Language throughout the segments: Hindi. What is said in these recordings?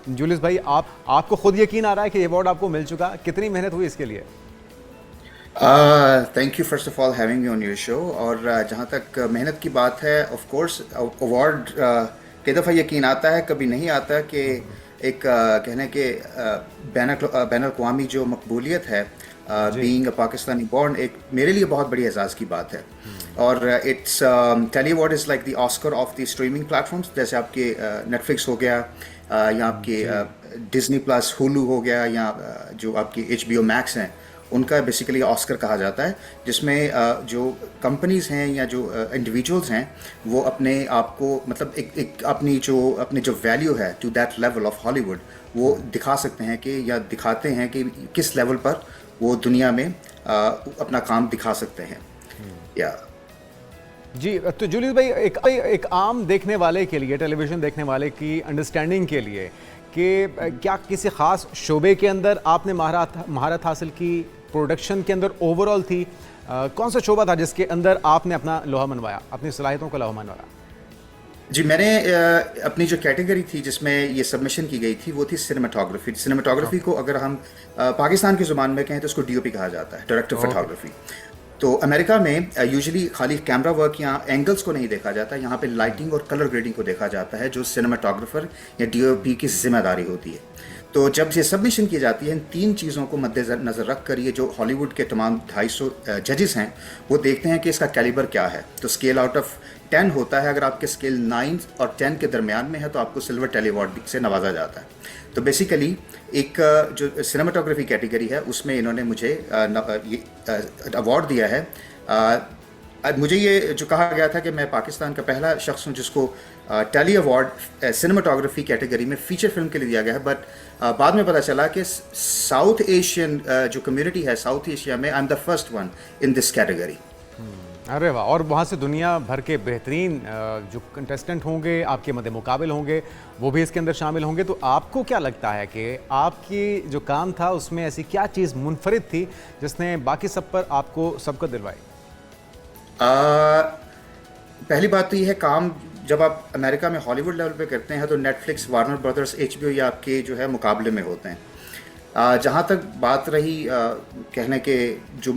जूलियस भाई, आपको खुद यकीन आ रहा है कि ये अवार्ड आपको मिल चुका? कितनी मेहनत हुई इसके लिए? Thank you first of all having me on your show. और जहाँ तक मेहनत की बात है, ऑफ कोर्स अवार्ड कई दफ़ा यकीन आता है, कभी नहीं आता कि एक कहने के बैन अवी जो मकबूलियत है, जी। बीइंग अ पाकिस्तानी बॉर्न, एक मेरे लिए बहुत बड़ी एजाज़ की बात है। और it's telly award is like the Oscar of the streaming platforms, जैसे आपके नेटफ्लिक्स हो गया, या आपके जी। डिज्नी प्लस, हुलू हो गया, या जो आपके HBO मैक्स हैं, उनका बेसिकली ऑस्कर कहा जाता है, जिसमें जो कंपनीज हैं या जो इंडिविजुअल्स हैं, वो अपने आप को मतलब एक अपनी जो वैल्यू है to that level of Hollywood, वो दिखा सकते हैं कि या दिखाते हैं कि किस लेवल पर वो दुनिया में अपना काम दिखा सकते हैं। या जी, तो जूलियस भाई, एक आम देखने वाले के लिए, टेलीविज़न देखने वाले की अंडरस्टैंडिंग के लिए कि क्या किसी ख़ास शोबे के अंदर आपने महारत हासिल की, प्रोडक्शन के अंदर ओवरऑल थी? कौन सा शोबा था जिसके अंदर आपने अपना लोहा मनवाया, अपनी सलाहियतों का लोहा मनवाया? जी, मैंने अपनी जो कैटेगरी थी जिसमें ये सबमिशन की गई थी, वो थी सिनेमाटोग्राफी। सिनेमाटोग्राफी को अगर हम पाकिस्तान की ज़ुबान में कहें तो उसको DOP कहा जाता है, डायरेक्टर ओके। फोटोग्राफी। तो अमेरिका में यूजुअली खाली कैमरा वर्क या एंगल्स को नहीं देखा जाता, यहाँ पे लाइटिंग और कलर ग्रेडिंग को देखा जाता है, जो सिनेमाटोग्राफर या DOP की जिम्मेदारी होती है। तो जब ये सबमिशन की जाती है, इन तीन चीज़ों को मद्देनज़र रख कर ये जो हॉलीवुड के तमाम 250 जजेस हैं, वो देखते हैं कि इसका कैलिबर क्या है। तो स्केल आउट ऑफ 10 होता है, अगर आपके स्केल 9 और 10 के दरमियान में है तो आपको सिल्वर टेली अवार्ड से नवाजा जाता है। तो बेसिकली एक जो सिनेमाटोग्राफी कैटेगरी है, उसमें इन्होंने मुझे ये अवार्ड दिया है। मुझे ये जो कहा गया था कि मैं पाकिस्तान का पहला शख्स हूँ जिसको टेली अवार्ड सिनेमाटोग्राफी कैटेगरी में फ़ीचर फिल्म के लिए दिया गया है। बट बाद में पता चला कि साउथ एशियन जो कम्युनिटी है साउथ एशिया में, I am the first one in this category. अरे वाह! और वहाँ से दुनिया भर के बेहतरीन जो कंटेस्टेंट होंगे, आपके मद्दे मुकाबिल होंगे, वो भी इसके अंदर शामिल होंगे। तो आपको क्या लगता है कि आपकी जो काम था उसमें ऐसी क्या चीज़ मुनफरिद थी जिसने बाकी सब पर आपको सबकत दिलवाई? पहली बात तो ये है, काम जब आप अमेरिका में हॉलीवुड लेवल पे करते हैं तो नेटफ्लिक्स, वार्नर ब्रदर्स, HBO या आपके जो है मुकाबले में होते हैं। जहाँ तक बात रही कहने के, जो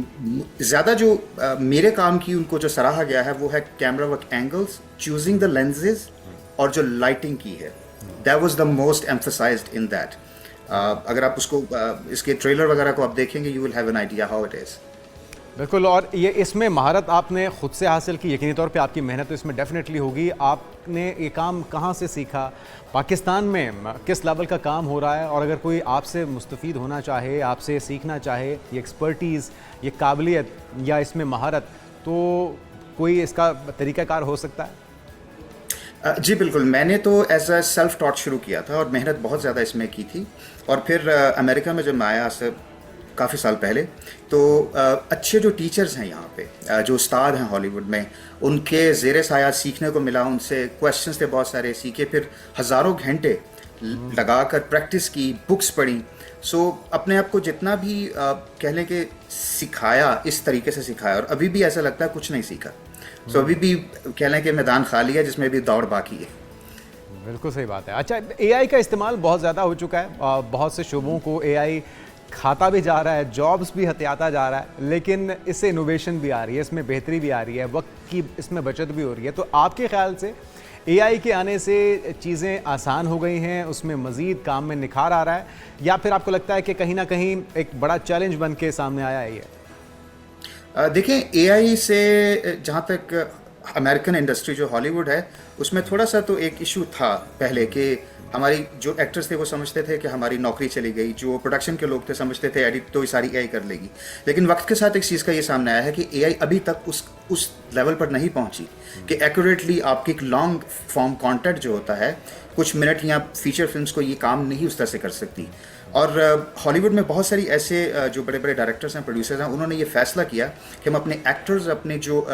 ज़्यादा जो मेरे काम की उनको जो सराहा गया है, वो है camera work angles, choosing the lenses, और जो लाइटिंग की है, that was the most emphasised in that. अगर आप उसको इसके ट्रेलर वगैरह को आप देखेंगे, you will have an idea how it is. बिल्कुल। और ये इसमें महारत आपने खुद से हासिल की, यकीनी तौर पे आपकी मेहनत तो इसमें डेफिनेटली होगी। आपने ये काम कहाँ से सीखा? पाकिस्तान में किस लेवल का काम हो रहा है? और अगर कोई आपसे मुस्तफ़ीद होना चाहे, आपसे सीखना चाहे, ये एक्सपर्टीज़, ये काबिलियत या इसमें महारत, तो कोई इसका तरीक़ाकार हो सकता है? जी बिल्कुल, मैंने तो एज अ सेल्फ टॉट शुरू किया था और मेहनत बहुत ज़्यादा इसमें की थी। और फिर अमेरिका में जब मैं आया से काफ़ी साल पहले, तो अच्छे जो टीचर्स हैं यहाँ पे, जो उस्ताद हैं हॉलीवुड में, उनके ज़ेरे साया सीखने को मिला। उनसे क्वेश्चंस थे बहुत सारे, सीखे, फिर हज़ारों घंटे लगा कर प्रैक्टिस की, बुक्स पढ़ी। सो अपने आप को जितना भी कह लें कि सिखाया, इस तरीके से सिखाया, और अभी भी ऐसा लगता है कुछ नहीं सीखा। सो अभी भी कह लें कि मैदान खाली है जिसमें भी दौड़ बाकी है। बिल्कुल सही बात है। अच्छा, AI का इस्तेमाल बहुत ज़्यादा हो चुका है, बहुत से शोबों को AI खाता भी जा रहा है, जॉब्स भी हथियाता जा रहा है, लेकिन इससे इनोवेशन भी आ रही है, इसमें बेहतरी भी आ रही है, वक्त की इसमें बचत भी हो रही है। तो आपके ख्याल से AI के आने से चीज़ें आसान हो गई हैं, उसमें मज़ीद काम में निखार आ रहा है, या फिर आपको लगता है कि कहीं ना कहीं एक बड़ा चैलेंज बन के सामने आया है ये? देखें, AI से जहाँ तक अमेरिकन इंडस्ट्री जो हॉलीवुड है, उसमें थोड़ा सा तो एक इशू था पहले कि हमारी जो एक्टर्स थे वो समझते थे कि हमारी नौकरी चली गई, जो प्रोडक्शन के लोग थे समझते थे एडिट तो ये सारी AI कर लेगी। लेकिन वक्त के साथ एक चीज़ का ये सामने आया है कि AI अभी तक उस लेवल पर नहीं पहुंची कि एक्यूरेटली आपकी एक लॉन्ग फॉर्म कंटेंट जो होता है, कुछ मिनट या फीचर फिल्म्स को ये काम नहीं उस तरह से कर सकती। और हॉलीवुड में बहुत सारी ऐसे जो बड़े बड़े डायरेक्टर्स हैं, प्रोड्यूसर्स हैं, उन्होंने ये फैसला किया कि हम अपने एक्टर्स, अपने जो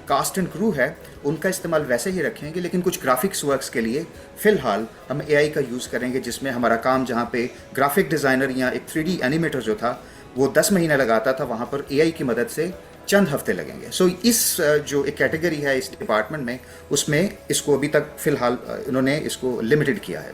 कास्ट एंड क्रू है, उनका इस्तेमाल वैसे ही रखेंगे, लेकिन कुछ ग्राफिक्स वर्क्स के लिए फ़िलहाल हम AI का यूज़ करेंगे, जिसमें हमारा काम, जहाँ पे ग्राफिक डिज़ाइनर या एक 3D एनिमेटर जो था वो 10 महीने लगाता था, वहाँ पर AI की मदद से चंद हफ्ते लगेंगे। सो इस जो एक कैटेगरी है इस डिपार्टमेंट में, उसमें इसको अभी तक फ़िलहाल इन्होंने इसको लिमिटेड किया है।